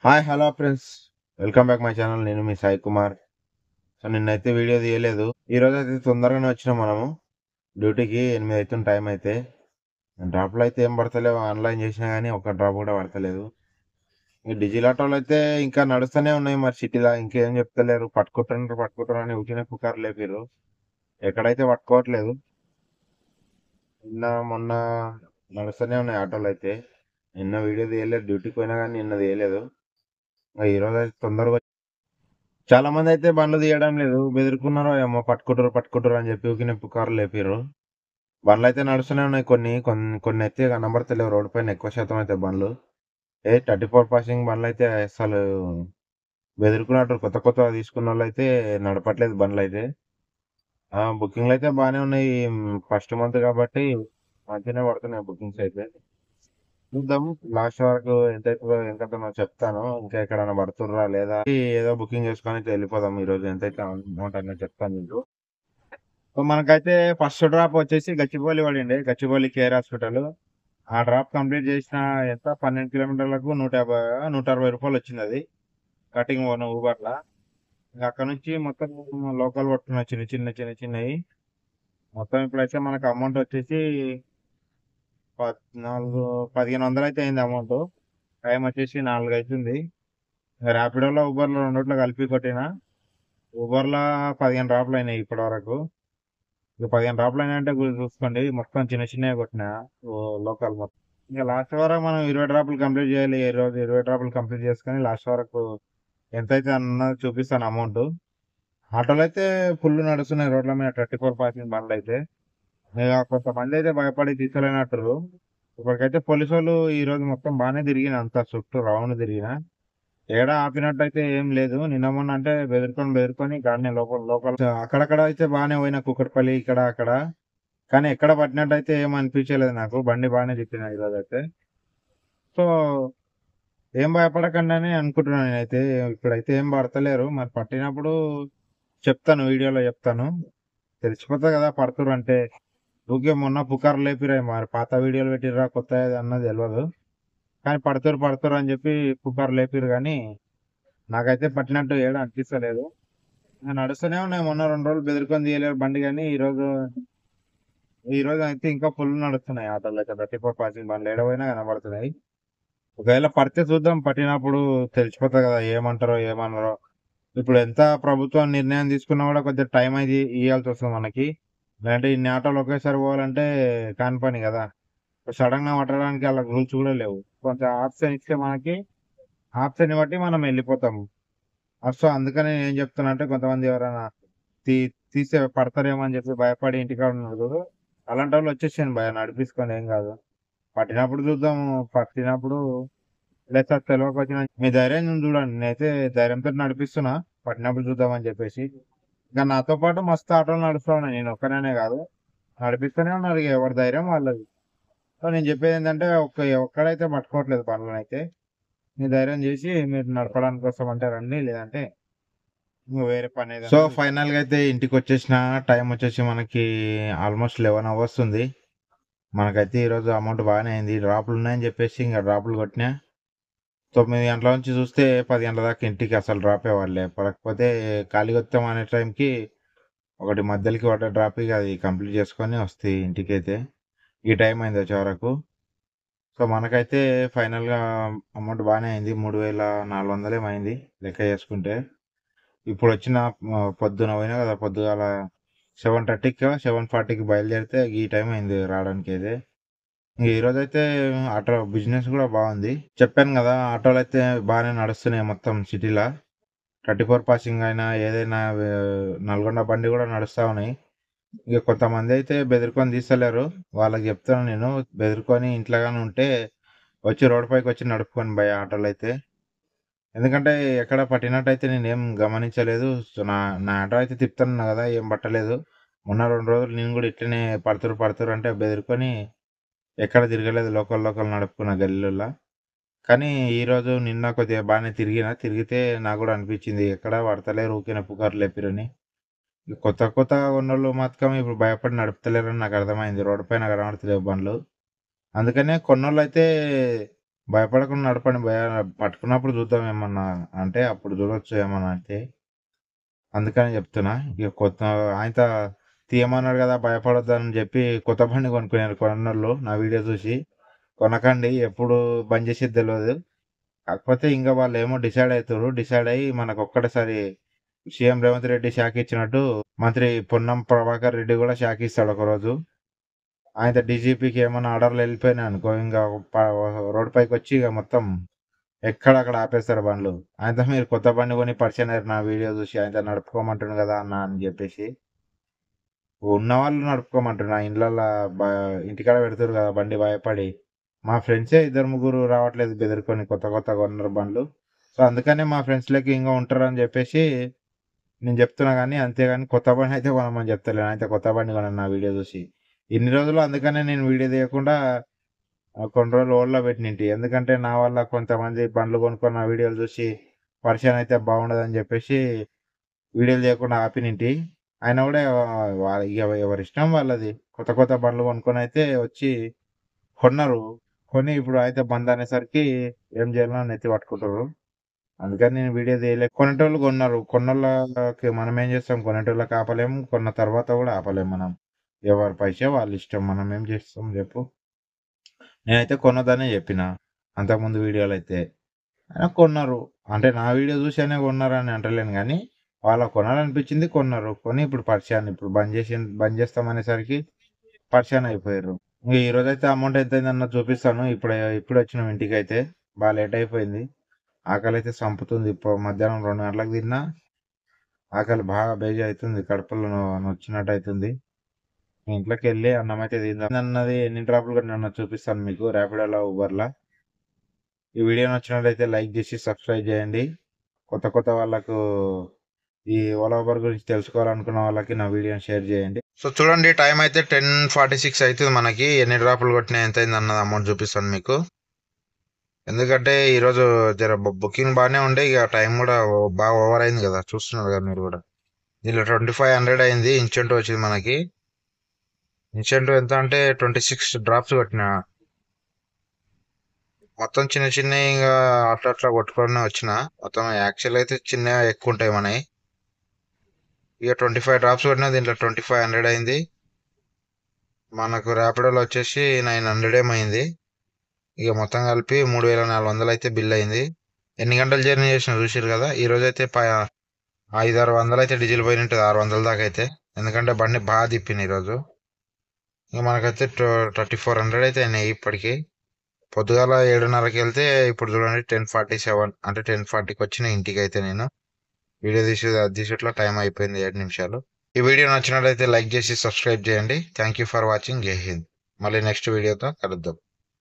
Hi hello friends, welcome back my channel. నేను మీ Sai Kumar. So నిన్నైతే video తీయలేదు. ఈరోజు అయితే తొందరగానే వచ్చినాం మనము డ్యూటీకి. 8 అవుతుంది టైం అయితే. డ్రాప్లు అయితే ఏం పడతలేవు, ఆన్లైన్ చేసినా కానీ ఒక డ్రాప్ కూడా పడతలేదు. ఈ డిజిలాటోలు అయితే ఇంకా నడుస్తూనే ఉన్నాయి. మరి సిటీలో ఇంకేం చెప్తలేరు, పట్టుకుంటారు అని ఉట్టిన పుకారు లేపిర్రు. ఎక్కడైతే పట్టుకోవట్లేదు. నిన్న మొన్న నడుస్తూనే ఉన్నాయి ఆటోలు అయితే. నిన్న వీడియో తీయలేదు, డ్యూటీకి పోయినా కానీ నిన్న తీయలేదు. ఈరోజు అయితే తొందరగా చాలా మంది అయితే బండ్లు తీయడం లేదు, బెదిరుకున్నారో ఏమో, పట్టుకుంటారు అని చెప్పి ఊకిన పుకార్లు లేపిర్రు. బండ్లు అయితే నడుస్తూనే ఉన్నాయి. కొన్ని అయితే కనబడతలేవు రోడ్డు పైన. ఎక్కువ శాతం అయితే బండ్లు 34 పాసింగ్ బండ్లు అయితే అసలు బెదిరుకున్నట్టు కొత్త కొత్త తీసుకున్న వాళ్ళు అయితే నడపట్లేదు బండ్లు అయితే. బుకింగ్లు అయితే బాగానే ఉన్నాయి. ఫస్ట్ మంత్ కాబట్టి మంచిగానే పడుతున్నాయి బుకింగ్స్ అయితే. చూద్దాం లాస్ట్ వరకు ఎంత అవుతుందో ఎంతనో చెప్తాను. ఇంకా ఎక్కడైనా పడుతుర్రా లేదా ఏదో బుకింగ్ చేసుకొని అయితే వెళ్ళిపోదాం. ఈ రోజు ఎంతైతే అమౌంట్ అనేది చెప్తాను మీకు. సో మనకైతే ఫస్ట్ డ్రాప్ వచ్చేసి గచ్చిబౌలి పడింది, గచ్చిబౌలి కేర్ హాస్పిటల్. ఆ డ్రాప్ కంప్లీట్ చేసిన ఎంత 12 కిలోమీటర్లకు 160 రూపాయలు వచ్చింది. అది కటింగ్ పోను ఊబర్లా. ఇంకా అక్కడ నుంచి మొత్తం లోకల్ పట్టుకున్న చిన్నవి. మొత్తం ఇప్పుడైతే మనకు అమౌంట్ వచ్చేసి 1500 అయితే అయింది అమౌంట్. టైం వచ్చేసి 4 అవుతుంది. ర్యాపిడోలో ఊబర్లో రెండిట్లో కలిపి కొట్టిన. ఊబర్లో 15 డ్రాప్లు అయినాయి ఇప్పటి వరకు. ఇక 15 డ్రాప్లు అయినాయంటే చూసుకోండి. మొత్తం చిన్నవి కొట్టిన లోకల్ మొత్తం. ఇంకా లాస్ట్ వరకు మనం 20 డ్రాపులు కంప్లీట్ చేయాలి. ఈ రోజు 20 డ్రాపులు కంప్లీట్ చేసుకొని లాస్ట్ వరకు ఎంతైతే అన్నది చూపిస్తాను అమౌంట్. ఆటోలు అయితే ఫుల్ నడుస్తున్నాయి రోడ్ల మీద, 34 పాసింగ్ బండ్లు అయితే. ఇక కొంతమంది అయితే భయపడి తీసుకోలేనట్టు. ఇప్పటికైతే పోలీసు వాళ్ళు ఈ రోజు మొత్తం బాగానే తిరిగిన, అంతా చుట్టూ రౌండ్ తిరిగిన. ఏడా ఆపినట్టు అయితే ఏం లేదు. నిన్న మొన్న అంటే బెదిరుకొని గాడిని లోపల అక్కడక్కడ అయితే బాగానే పోయిన, కుక్కట్పల్లి ఇక్కడ అక్కడ. కానీ ఎక్కడ పట్టినట్టు అయితే ఏం అనిపించలేదు నాకు. బండి బాగానే తిప్పిన ఈరోజు అయితే. సో ఏం భయపడకండి అని అనుకుంటున్నాను నేనైతే. ఇప్పుడైతే ఏం పడతలేరు, మరి పట్టినప్పుడు చెప్తాను, వీడియోలో చెప్తాను. తెలిసిపోతుంది కదా పడుతురు అంటే. ఊకే మొన్న పుకారు లేపిరా, మరి పాత వీడియోలు పెట్టిర్రా కొత్త అన్నది తెలియదు. కానీ పడుతురు అని చెప్పి పుకారు లేపిరు. కానీ నాకైతే పట్టినట్టు ఏడా అనిపిస్తలేదు. నడుస్తూనే ఉన్నాయి. మొన్న 2 రోజులు బెదిరుకొని తీయలేరు బండి, కానీ ఈ రోజు అయితే ఇంకా ఫుల్ నడుస్తున్నాయి ఆటోలు అయితే. 34 పాసింగ్ బండ్లు ఏడవైనా కనబడుతున్నాయి. ఒకవేళ పడితే చూద్దాం, పట్టినప్పుడు తెలిసిపోతుంది కదా ఏమంటారో ఏమన్నారో. ఇప్పుడు ఎంత ప్రభుత్వం నిర్ణయం తీసుకున్నా కూడా కొద్దిగా టైం అయితే ఇవ్వాల్సి వస్తుంది మనకి. లేదంటే ఇన్ని ఆటోలు ఒకేసారి పోవాలంటే కాని పని కదా. సడన్ గా పట్టడానికి అలా రూల్స్ కూడా లేవు. కొంచెం ఆప్షన్ ఇస్తే మనకి, ఆప్షన్ బట్టి మనం వెళ్ళిపోతాము. సో అందుకని నేను ఏం చెప్తున్నా అంటే, కొంతమంది ఎవరైనా తీ తీస్తే పడతారేమో అని చెప్పి భయపడి ఇంటికాడ ఉన్నారు చూడు, అలాంటి వాళ్ళు వచ్చేసాను భయ నడిపించుకొని ఏం కాదు. పట్టినప్పుడు చూద్దాము. పట్టినప్పుడు లేదా తెలియక వచ్చిన మీ ధైర్యం చూడండి. నేనైతే ధైర్యంతో నడిపిస్తున్నా. పట్టినప్పుడు చూద్దామని చెప్పేసి. ఇంకా నాతో పాటు మస్తు ఆటోలు నడుస్తూ ఉన్నాయి, నేను ఒక్కనే కాదు. నడిపిస్తూనే ఉన్నారు, ఇక ఎవరి ధైర్యం వాళ్ళది. సో నేను చెప్పేది ఏంటంటే, ఒక్కడైతే పట్టుకోవట్లేదు పనులను అయితే. మీ ధైర్యం చేసి మీరు నడపడానికి వస్తామంటే రండి, లేదంటే ఇంక వేరే పని ఏదైనా. సో ఫైనల్ గా అయితే ఇంటికి వచ్చేసిన. టైం వచ్చేసి మనకి ఆల్మోస్ట్ 11 అవర్స్ ఉంది. మనకైతే ఈరోజు అమౌంట్ బాగానే అయింది. డ్రాప్లు ఉన్నాయని చెప్పేసి ఇంకా డ్రాప్లు కొట్టినా. 9 గంటల నుంచి చూస్తే 10 గంటల దాకా ఇంటికి అసలు డ్రాపే పడలే. పడకపోతే ఖాళీగా వస్తాం అనే టైంకి ఒకటి మధ్యలోకి పడ్డ డ్రాప్, ఇక అది కంప్లీట్ చేసుకొని వస్తే ఇంటికైతే ఈ టైం అయింది వచ్చే వరకు. సో మనకైతే ఫైనల్గా అమౌంట్ బాగానే అయింది. 3400 ఏమైంది లెక్క చేసుకుంటే. ఇప్పుడు వచ్చిన పొద్దున పోయినా కదా, పొద్దుగాల 7:30కి 7:40కి బయలుదేరితే ఈ టైం అయింది రావడానికి అయితే. ఈరోజు అయితే ఆటో బిజినెస్ కూడా బాగుంది. చెప్పాను కదా, ఆటోలు అయితే బాగానే నడుస్తున్నాయి మొత్తం సిటీలో. 34 పాసింగ్ అయినా ఏదైనా నల్గొండ బండి కూడా నడుస్తూ ఉన్నాయి. ఇక కొంతమంది అయితే బెదిరుకొని తీస్తలేరు. వాళ్ళకి చెప్తాను నేను, బెదిరుకొని ఇంట్లోగానే ఉంటే వచ్చి రోడ్ పైకి వచ్చి నడుపుకొని పోయే ఆటోలు అయితే. ఎందుకంటే ఎక్కడ పట్టినట్టయితే నేను ఏం గమనించలేదు. సో నా ఆటో అయితే తిప్పుతున్నా కదా, ఏం పట్టలేదు. మొన్న 2 రోజులు నేను కూడా ఇట్లనే పడుతురు అంటే బెదిరుకొని ఎక్కడ తిరగలేదు, లోకల్ నడుపుకున్న గల్లీలలో. కానీ ఈరోజు నిన్న కొద్దిగా బాగానే తిరిగితే నాకు కూడా అనిపించింది ఎక్కడ పడతలేరు, ఊరికే పుకార్లు లేపిరని. కొత్తగా ఉన్నోళ్ళు మాత్రం ఇప్పుడు భయపడి నడుపుతలేరని నాకు అర్థమైంది. రోడ్డు పైన కనబడతలేవు బండ్లు. అందుకనే కొన్నోళ్ళు అయితే భయపడకుండా నడపండి భయ. పట్టుకున్నప్పుడు చూద్దాం ఏమన్నా అంటే అప్పుడు చూడొచ్చు ఏమన్నా అయితే. అందుకని చెప్తున్నా. ఇక కొత్త ఆయనతో తీయమన్నాడు కదా భయపడొద్దని చెప్పి కొత్త బండి కొనుక్కున్నారు కొన్నోళ్ళు నా వీడియో చూసి. కొనకండి ఎప్పుడు బంద్ చేసేది తెలియదు. కాకపోతే ఇంకా వాళ్ళు ఏమో డిసైడ్ అవుతారు. డిసైడ్ అయ్యి మనకు ఒక్కటేసారి సీఎం రేవంత్ రెడ్డి షాక్ ఇచ్చినట్టు మంత్రి పొన్నం ప్రభాకర్ రెడ్డి కూడా షాక్ ఇస్తాడు ఒకరోజు. ఆయన డీజీపీకి ఏమైనా ఆర్డర్లు వెళ్ళిపోయినాయి అనుకో ఇంకా రోడ్ పైకి వచ్చి ఇక మొత్తం ఎక్కడక్కడ ఆపేస్తారు బండ్లు. ఆయనతో మీరు కొత్త బండి కొని పరిచయం అయ్యారు నా వీడియో చూసి ఆయనతో నడుపుకోమంటుండు కదా అన్న అని చెప్పేసి. ఉన్నవాళ్ళు నడుపుకోమంటున్నా ఇండ్లల్లో ఇంటికాడ పెడతారు కదా బండి భయపడి. మా ఫ్రెండ్సే ఇద్దరు ముగ్గురు రావట్లేదు బెదిరుకొని కొత్త కొత్తగా కొన్నారు బండ్లు. సో అందుకనే మా ఫ్రెండ్స్లకి ఇంకా ఉంటారని చెప్పేసి నేను చెప్తున్నా కానీ అంతేగాని కొత్త బండి అయితే కొనమని చెప్తలేను. అయితే కొత్త బండి కొనను నా వీడియో చూసి. ఇన్ని రోజులు అందుకనే నేను వీడియో తీయకుండా కొన్ని రోజులు ఓల్డ్లో పెట్టినింటి. ఎందుకంటే నా వల్ల కొంతమంది బండ్లు కొనుక్కొని నా వీడియోలు చూసి పరిచయం అయితే బాగుండదని చెప్పేసి వీడియోలు చేయకుండా ఆపినింటి. ఆయన కూడా ఇక ఎవరి ఇష్టం వాళ్ళది. కొత్త కొత్త బండ్లు కొనుక్కొని అయితే వచ్చి కొన్నారు. కొని ఇప్పుడు అయితే బంద్ అనేసరికి ఏం చేయాలో నెత్తి పట్టుకుంటారు. అందుకని నేను వీడియో తీయలేదు. కొనేటోళ్ళు కొన్నారు. కొన్నోళ్ళకి మనం ఏం చేస్తాం? కొనేటోళ్ళకి ఆపలేము. కొన్న తర్వాత కూడా ఆపలేము మనం. ఎవరి పైసే వాళ్ళ ఇష్టం. మనం ఏం చేస్తాం చెప్పు? నేనైతే కొనొద్దనే చెప్పిన అంతకుముందు వీడియోలు అయితే. అయినా కొన్నారు. అంటే నా వీడియో చూసేనే కొన్నారని అంటలేను కానీ వాళ్ళకి కొనాలనిపించింది కొన్నారు. కొని ఇప్పుడు పరిచయాన్ని ఇప్పుడు బంద్ చేస్తామనేసరికి పరిచయం అయిపోయారు. ఇంక ఈ రోజైతే అమౌంట్ ఎంత అయిందన్న చూపిస్తాను. ఇప్పుడు వచ్చినాం ఇంటికి అయితే. బాగా లేట్ అయిపోయింది. ఆకలి అయితే చంపుతుంది. ఇప్పుడు మధ్యాహ్నం 2 గంటలకు తిన్నా ఆకలి బాగా బేజీ అవుతుంది. కడుపులో నొచ్చినట్టు అవుతుంది. ఇంట్లోకి వెళ్ళి అన్నం అయితే తిందాం అన్నది ఎన్ని డ్రాపులు కొన్నా చూపిస్తాను మీకు ర్యాపిడోలో ఊబర్లా. ఈ వీడియో నచ్చినట్లయితే లైక్ చేసి సబ్స్క్రైబ్ చేయండి. కొత్త కొత్త వాళ్ళకు ఈ ఓలా ఊబర్ గురించి తెలుసుకోవాలనుకున్న వాళ్ళకి నా వీడియోని షేర్ చేయండి. సో చూడండి టైం అయితే 10:46 అవుతుంది. మనకి ఎన్ని డ్రాపులు కొట్టినా ఎంత అయింది అన్నది అమౌంట్ చూపిస్తాను మీకు. ఎందుకంటే ఈరోజు జర బుకింగ్ బాగానే ఉండే ఇక టైం కూడా బాగా ఓవర్ అయింది కదా, చూస్తున్నారు కదా మీరు కూడా. దీనిలో 2500 అయింది. ఇన్సెంటివ్ వచ్చింది మనకి. ఇన్సెంటివ్ ఎంత అంటే 26 డ్రాప్స్ కొట్టిన. మొత్తం చిన్న చిన్న ఇంకా అట్లా కొట్టుకొని వచ్చిన. మొత్తం యాక్చువల్ అయితే చిన్న ఎక్కువ ఉంటాయి మనవి. ఇక 25 డ్రాప్స్ కొట్టినా దీంట్లో 2500 అయింది. మనకు ర్యాపిడోలో వచ్చేసి 900 ఏమైంది. ఇక మొత్తం కలిపి 3400 అయితే బిల్ అయింది. ఎన్ని గంటలు జర్నీ చేసిన చూసారు కదా. ఈరోజు అయితే 500-600 అయితే డీజిల్ పోయిన ఉంటుంది. 600 దాకా అయితే. ఎందుకంటే బండి బాగా తిప్పింది ఈరోజు. ఇక మనకైతే 3400 అయితే అయినాయి ఇప్పటికి. పొద్దుగాల 7:30కి వెళ్తే ఇప్పుడు చూడండి 10:47 అంటే 10:40కి వచ్చిన ఇంటికి అయితే నేను. వీడియో తీసేట్లో టైం అయిపోయింది 7 నిమిషాలు. ఈ వీడియో నచ్చినట్లయితే లైక్ చేసి సబ్స్క్రైబ్ చేయండి. Thank you for watching. జై హింద్. మళ్ళీ నెక్స్ట్ వీడియోతో కలుద్దాం.